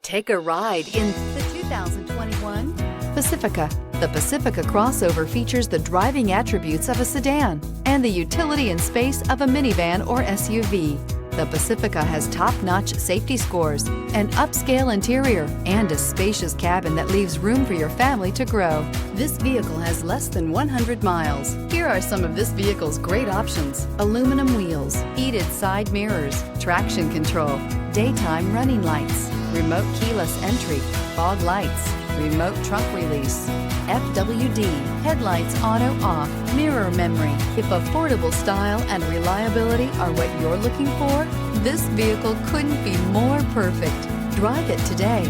Take a ride in the 2021 Pacifica. The Pacifica crossover features the driving attributes of a sedan and the utility and space of a minivan or SUV. The Pacifica has top-notch safety scores, an upscale interior, and a spacious cabin that leaves room for your family to grow. This vehicle has less than 100 miles. Here are some of this vehicle's great options: aluminum wheels, heated side mirrors, traction control, daytime running lights, remote keyless entry, fog lights, remote trunk release, FWD, headlights auto off, mirror memory. If affordable style and reliability are what you're looking for, this vehicle couldn't be more perfect. Drive it today.